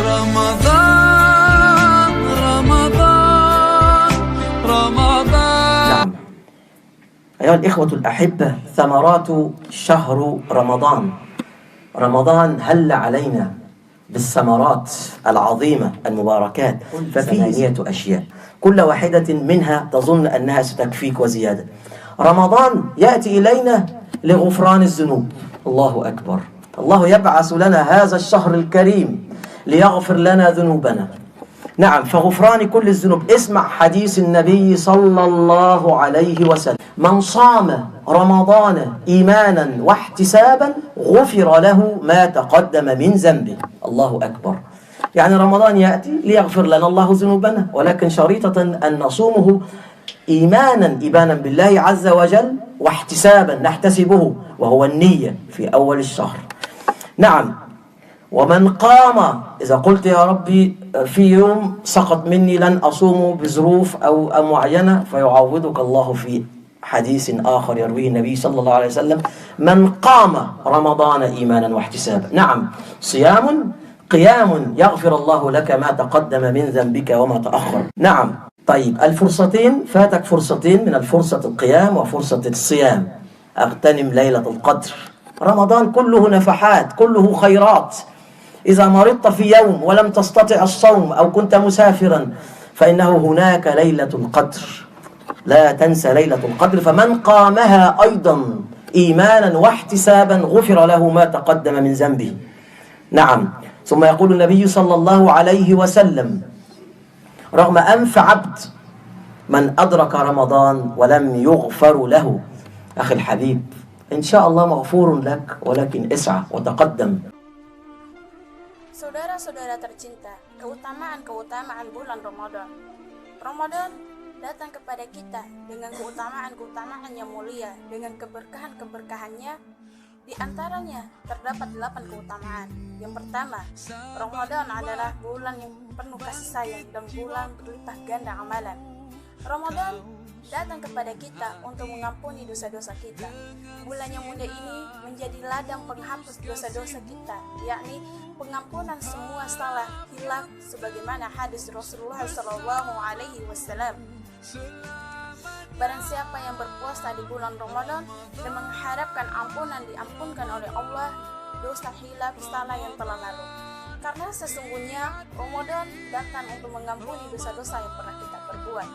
رمضان رمضان رمضان. نعم أيها الإخوة الأحبة، ثمرات شهر رمضان. رمضان هل علينا بالثمرات العظيمة المباركات، ففيه 8 أشياء كل واحدة منها تظن أنها ستكفيك وزيادة. رمضان يأتي إلينا لغفران الذنوب. الله أكبر. الله يبعث لنا هذا الشهر الكريم ليغفر لنا ذنوبنا. نعم، فغفران كل الذنوب. اسمع حديث النبي صلى الله عليه وسلم: من صام رمضان إيمانا واحتسابا غفر له ما تقدم من ذنبه. الله أكبر. يعني رمضان يأتي ليغفر لنا الله ذنوبنا، ولكن شريطة أن نصومه إيمانا بالله عز وجل، واحتسابا نحتسبه وهو النية في أول الشهر. نعم، ومن قام، إذا قلت يا ربي في يوم سقط مني لن أصوم بظروف أو معينة، فيعوضك الله في حديث آخر يرويه النبي صلى الله عليه وسلم: من قام رمضان إيمانا واحتسابا. نعم، صيام قيام يغفر الله لك ما تقدم من ذنبك وما تأخر. نعم. طيب، الفرصتين، فاتك فرصتين من الفرصة القيام وفرصة الصيام. اغتنم ليلة القدر. رمضان كله نفحات، كله خيرات. إذا مرضت في يوم ولم تستطع الصوم أو كنت مسافرا فإنه هناك ليلة القدر، لا تنسى ليلة القدر. فمن قامها أيضا إيمانا واحتسابا غفر له ما تقدم من ذنبه. نعم. ثم يقول النبي صلى الله عليه وسلم: رغم أنف عبد من أدرك رمضان ولم يغفر له. أخي الحبيب، إن شاء الله مغفور لك، ولكن اسعى وتقدم. Saudara-saudara tercinta, keutamaan bulan Ramadan. Ramadan datang kepada kita dengan keutamaan yang mulia, dengan keberkahannya. Di antaranya terdapat 8 keutamaan. Yang pertama, Ramadan adalah bulan yang penuh kasih sayang dan bulan berlimpah ganda amalan. Ramadan datang kepada kita untuk mengampuni dosa-dosa kita. Bulan yang mulia ini menjadi ladang penghapus dosa-dosa kita, yakni pengampunan semua salah hilaf, sebagaimana hadis Rasulullah SAW. Barang siapa yang berpuasa di bulan Ramadan dan mengharapkan ampunan diampunkan oleh Allah dosa hilaf salah yang telah lalu. Karena sesungguhnya Ramadan datang untuk mengampuni dosa-dosa yang pernah kita perbuat,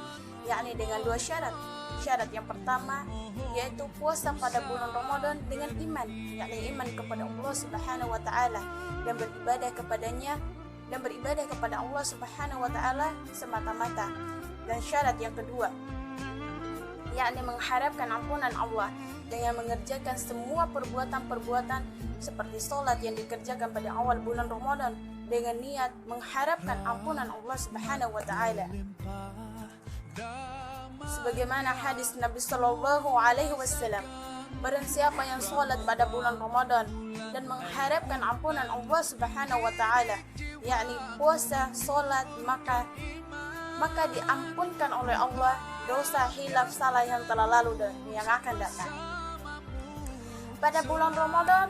yakni dengan 2 syarat. Syarat yang pertama yaitu puasa pada bulan Ramadan dengan iman, yakni iman kepada Allah Subhanahu wa taala dan beribadah kepada Allah Subhanahu wa taala semata-mata. Dan syarat yang kedua yakni mengharapkan ampunan Allah dengan mengerjakan semua perbuatan seperti sholat yang dikerjakan pada awal bulan Ramadan dengan niat mengharapkan ampunan Allah Subhanahu wa taala. Sebagaimana hadis Nabi sallallahu alaihi wasallam, barang siapa yang sholat pada bulan Ramadan dan mengharapkan ampunan Allah Subhanahu wa taala, yakni puasa, sholat, maka diampunkan oleh Allah dosa hilaf salah yang telah lalu dan yang akan datang. Pada bulan Ramadan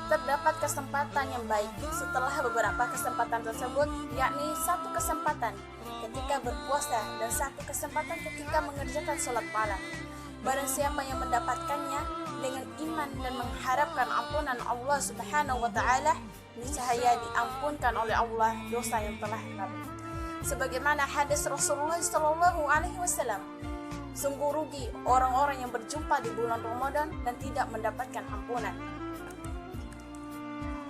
terdapat kesempatan yang baik setelah beberapa kesempatan tersebut, yakni 1 kesempatan ketika berpuasa dan 1 kesempatan ketika mengerjakan sholat malam. Barang siapa yang mendapatkannya dengan iman dan mengharapkan ampunan Allah Subhanahu wa taala, niscaya diampunkan oleh Allah dosa yang telah lalu. Sebagaimana hadis Rasulullah SAW, sungguh rugi orang-orang yang berjumpa di bulan Ramadan dan tidak mendapatkan ampunan.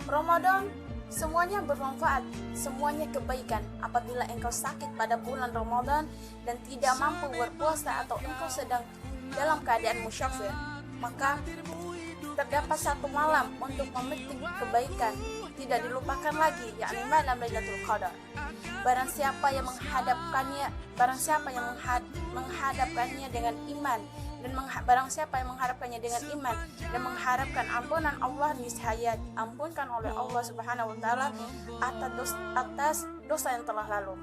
Ramadan semuanya bermanfaat, semuanya kebaikan. Apabila engkau sakit pada bulan Ramadan dan tidak mampu berpuasa atau engkau sedang dalam keadaan musyafir, maka terdapat 1 malam untuk memetik kebaikan tidak dilupakan lagi, yakni malam Lailatul Qadar. Barang siapa yang menghadapkannya dengan iman dan barang siapa yang mengharapkannya dengan iman dan mengharapkan ampunan Allah, niscaya diampunkan oleh Allah Subhanahu wa taala atas dosa yang telah lalu.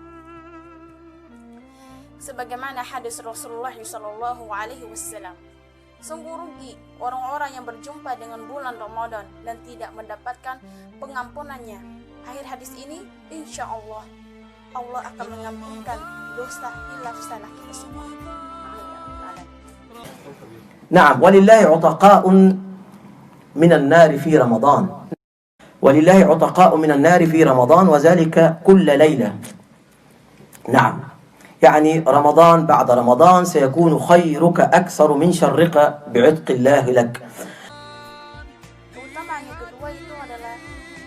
Sebagaimana hadis Rasulullah sallallahu alaihi wasallam, sungguh rugi orang-orang yang berjumpa dengan bulan Ramadan dan tidak mendapatkan pengampunannya. akhir hadis ini, insya Allah Allah akan mengampunkan dosa hilaf salah kita semua. Amin ya rabbal alamin. نعم ولله عتقاء من النار في رمضان ولله عتقاء من النار في رمضان وذلك كل ليلة. نعم يعني رمضان بعد رمضان سيكون خيرك أكثر من شرك بعتق الله لك. Terutama yang kedua itu adalah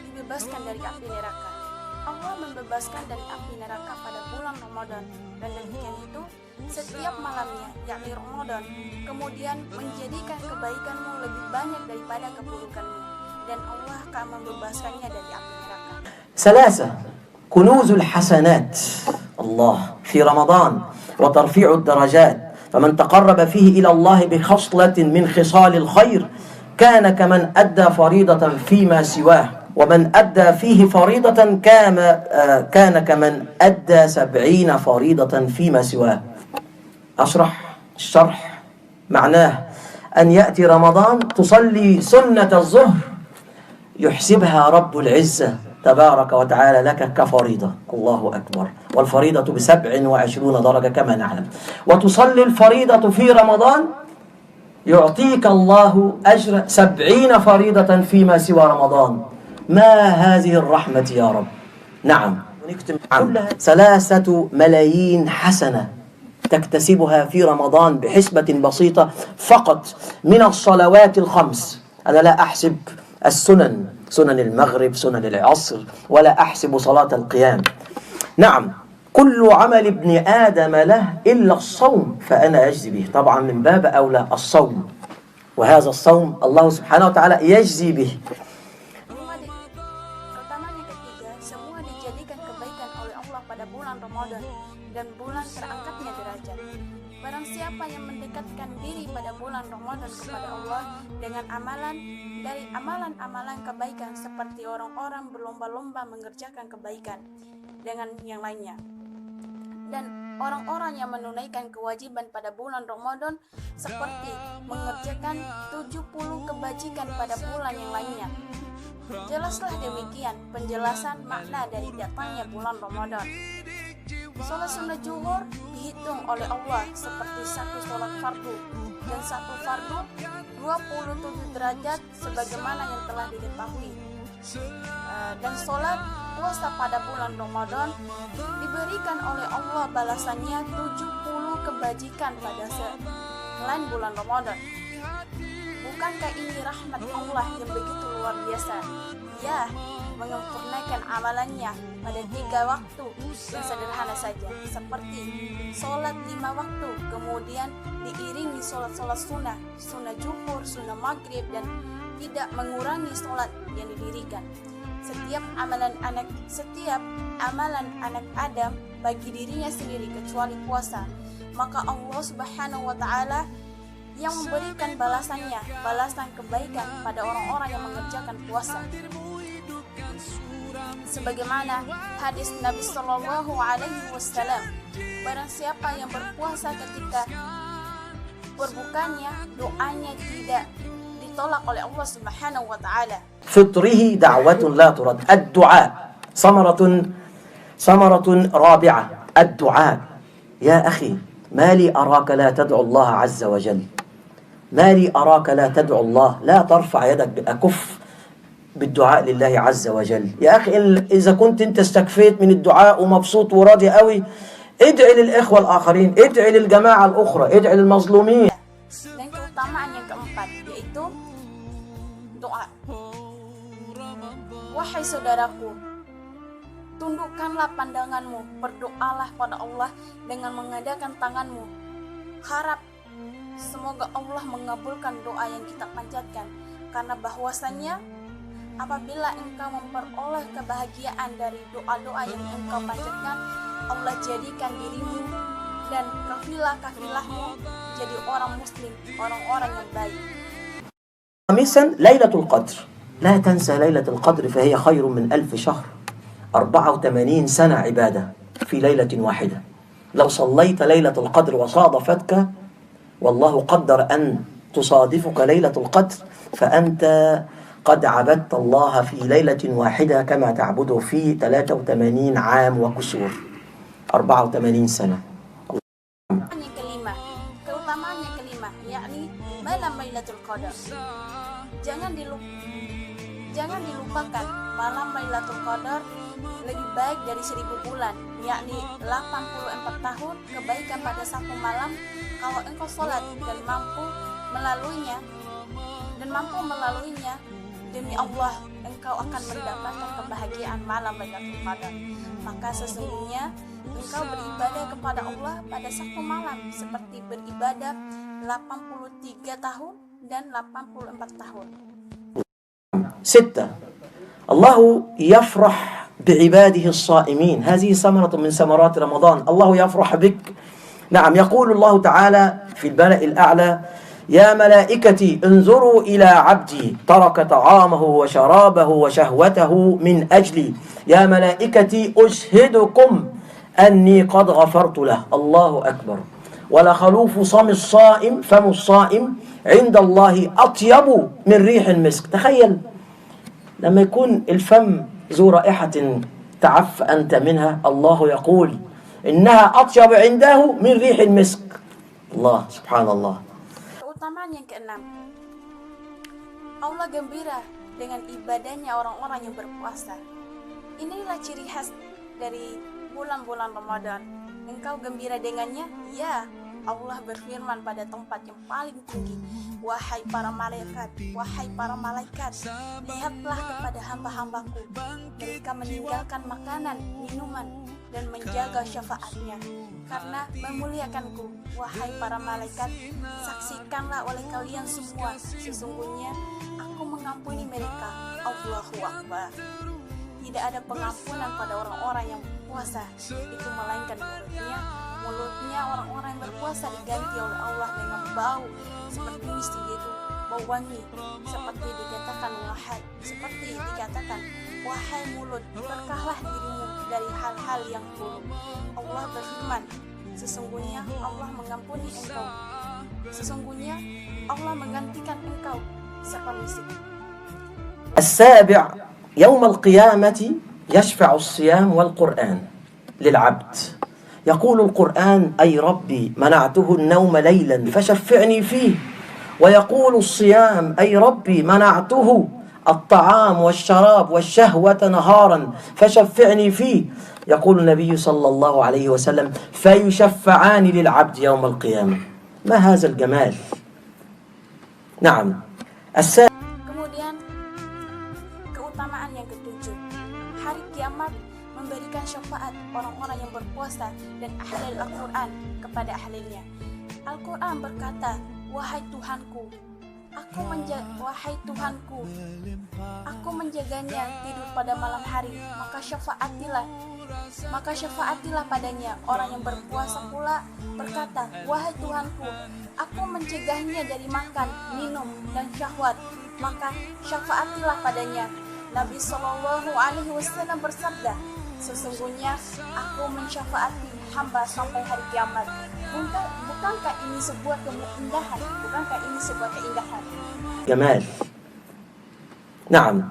dibebaskan dari api neraka. Allah membebaskan dari api neraka pada bulan Ramadan, dan demikian itu setiap malamnya, yakni Ramadan, kemudian menjadikan kebaikanmu lebih banyak daripada keburukanmu, dan Allah akan membebaskannya dari api neraka. ثلاثة كنوز الحسنات الله في رمضان وترفيع الدرجات، فمن تقرب فيه إلى الله بخصلة من خصال الخير كان كمن أدى فريضة فيما سواه، ومن أدى فيه فريضة كان كمن أدى 70 فريضة فيما سواه. أشرح الشرح معناه أن يأتي رمضان تصلي سنة الظهر يحسبها رب العزة تبارك وتعالى لك كفريضة، الله أكبر، والفريضة ب27 درجة كما نعلم، وتصلي الفريضة في رمضان يعطيك الله أجر 70 فريضة فيما سوى رمضان. ما هذه الرحمة يا رب. نعم 3 ملايين حسنة تكتسبها في رمضان بحسبة بسيطة فقط من الصلوات الخمس. أنا لا أحسب السنن، سنن المغرب، سنن العصر، ولا أحسب صلاة القيام. نعم كل عمل ابن آدم له إلا الصوم فأنا أجزي به. طبعا من باب أولى الصوم، وهذا الصوم الله سبحانه وتعالى يجزي به. Pertama yang ketiga, semua dijadikan kebaikan oleh Allah pada bulan Ramadan dan bulan terangkatnya derajat. Barang siapa yang mendekatkan diri pada bulan Ramadan kepada Allah dengan amalan dari amalan-amalan kebaikan seperti orang-orang berlomba-lomba mengerjakan kebaikan dengan yang lainnya, dan orang-orang yang menunaikan kewajiban pada bulan Ramadan seperti mengerjakan 70 kebajikan pada bulan yang lainnya. Jelaslah demikian penjelasan makna dari datangnya bulan Ramadan. Sholat sunnah zuhur dihitung oleh Allah seperti satu sholat fardu, dan satu fardu 27 derajat sebagaimana yang telah diketahui. Dan sholat puasa pada bulan Ramadan diberikan oleh Allah balasannya 70 kebajikan pada selain bulan Ramadan. Bukankah ini rahmat Allah yang begitu luar biasa? Ya, menyempurnakan amalannya pada 3 waktu yang sederhana saja, seperti sholat 5 waktu, kemudian diiringi sholat-sholat sunnah, sunnah zuhur, sunnah maghrib, dan tidak mengurangi sholat yang didirikan. Setiap amalan anak Adam bagi dirinya sendiri kecuali puasa, maka Allah Subhanahu wa Ta'ala yang memberikan balasannya, balasan kebaikan pada orang-orang yang mengerjakan puasa. Sebagaimana hadis Nabi Sallallahu Alaihi Wasallam, barang siapa yang berpuasa ketika berbukanya, doanya tidak ditolak oleh Allah Subhanahu wa Ta'ala. فطره دعوة لا ترد. الدعاء ثمرة رابعة، الدعاء. يا أخي ما لي أراك لا تدعو الله عز وجل، ما لي أراك لا تدعو الله، لا ترفع يدك، أكف بالدعاء لله عز وجل. يا أخي إذا كنت أنت استكفيت من الدعاء ومبسوط وراضي قوي، ادعي للإخوة الآخرين، ادعي للجماعة الأخرى، ادعي للمظلومين. Dan keutamaan yang keempat yaitu doa. Wahai saudaraku, tundukkanlah pandanganmu, berdoalah pada Allah dengan mengadakan tanganmu. Harap semoga Allah mengabulkan doa yang kita panjatkan, karena bahwasannya apabila engkau memperoleh kebahagiaan dari doa-doa yang engkau panjatkan, Allah jadikan dirimu dan kafilah-kafilahmu jadi orang muslim, orang-orang yang baik. خامسا ليلة القدر. لا تنسى ليلة القدر فهي خير من 1000 شهر، 84 سنة عبادة في ليلة واحدة. لو صليت ليلة القدر وصادفتك، والله قدر أن تصادفك ليلة القدر، فأنت قد عبدت الله في ليلة واحدة كما تعبده في 83 عام وكسور 84 سنة. Yang kelima, keutamaan yang kelima, yakni malam Lailatul Qadar. Jangan dilupakan malam Lailatul Qadar lebih baik dari 1000 bulan, yakni 84 tahun kebaikan pada satu malam. Kalau engkau sholat dan mampu melaluinya, demi Allah engkau akan mendapatkan kebahagiaan malam Lailatul Qadar. Maka sesungguhnya engkau beribadah kepada Allah pada satu malam seperti beribadah 83 tahun dan 84 tahun. 6. الله يفرح بعباده الصائمين. هذه ثمرة من ثمرات رمضان. الله يفرح بك. نعم، يقول الله تعالى في الملأ الأعلى: يا ملائكتي انظروا إلى عبدي ترك طعامه وشرابه وشهوته من أجلي. يا ملائكتي أشهدكم أني قد غفرت له. الله أكبر. ولخلوف فم الصائم عند الله أطيب من ريح المسك. تخيل لما يكون الفم ذو رائحة تعف أنت منها، الله يقول إنها أطيب عنده من ريح المسك. الله سبحان الله. Keutamaan yang keenam, Allah gembira dengan ibadahnya orang-orang yang berpuasa. Inilah ciri khas dari bulan-bulan Ramadan. Engkau gembira dengannya? Ya, Allah berfirman pada tempat yang paling tinggi, wahai para malaikat, lihatlah kepada hamba-hambaku, mereka meninggalkan makanan, minuman, dan menjaga syafaatnya, karena memuliakanku. Wahai para malaikat, saksikanlah oleh kalian semua, sesungguhnya aku mengampuni mereka. Allahu Akbar. Tidak ada pengampunan pada orang-orang yang berpuasa, itu melainkan mulutnya orang-orang yang berpuasa diganti oleh Allah dengan bau seperti miski, yaitu bau wangi, seperti dikatakan wahai mulut, berkahlah dirimu dari hal-hal yang buruk. Allah berfirman, sesungguhnya Allah mengampuni engkau, sesungguhnya Allah menggantikan engkau sepermisik. السابع يوم القيامة يشفع الصيام والقرآن للعبد. يقول القرآن: أي ربي منعته النوم ليلا فشفعني فيه. ويقول الصيام: أي ربي منعته الطعام والشراب والشهوة نهارا فشفعني فيه. يقول النبي صلى الله عليه وسلم: فيشفعان للعبد يوم القيامة. ما هذا الجمال! نعم. Kemudian keutamaan yang ketujuh, hari kiamat memberikan syafaat orang-orang yang berpuasa dan ahli Al-Quran kepada ahlinya. Al-Quran berkata, wahai Tuhanku, aku menjaganya tidur pada malam hari, maka syafaatilah padanya. Orang yang berpuasa pula berkata, wahai Tuhanku, aku mencegahnya dari makan, minum, dan syahwat, maka syafaatilah padanya. Nabi Shallallahu Alaihi Wasallam bersabda, sesungguhnya aku mensyafaati hamba sampai hari kiamat. Bukankah ini sebuah keindahan? جمال. نعم.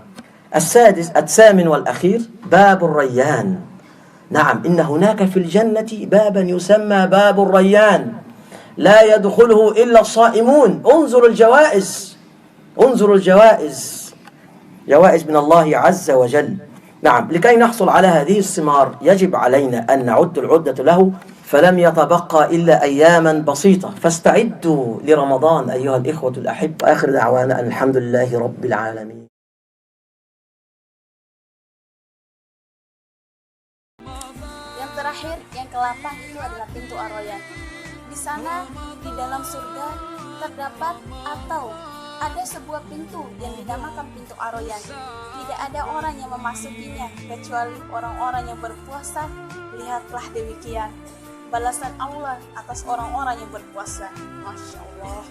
الثامن والأخير باب الريان. نعم، إن هناك في الجنة بابا يسمى باب الريان لا يدخله إلا الصائمون. انظروا الجوائز، جوائز من الله عز وجل. نعم، لكي نحصل على هذه الثمار يجب علينا أن نعد العدة له، فلم يتبقى إلا أياما بسيطة، فاستعدوا لرمضان أيها الإخوة الأحبة. آخر دعوانا أن الحمد لله رب العالمين. Yang terakhir, yang ke-8 itu adalah pintu Ar-Rayyan. Di sana, di dalam surga terdapat atau ada sebuah pintu yang dinamakan pintu Ar-Rayyan. Tidak ada orang yang memasukinya kecuali orang-orang yang berpuasa. Lihatlah demikian balasan Allah atas orang-orang yang berpuasa. Masya Allah.